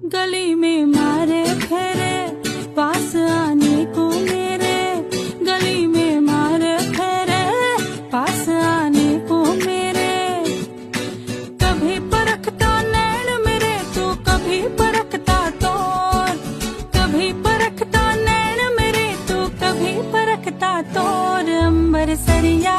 गली में मारे फेरे पास आने को मेरे, गली में मारे फेरे पास आने को मेरे। कभी परखता नैन मेरे तो कभी परखता तोर, कभी परखता नैन मेरे तो कभी परखता तोर। अंबर सरिया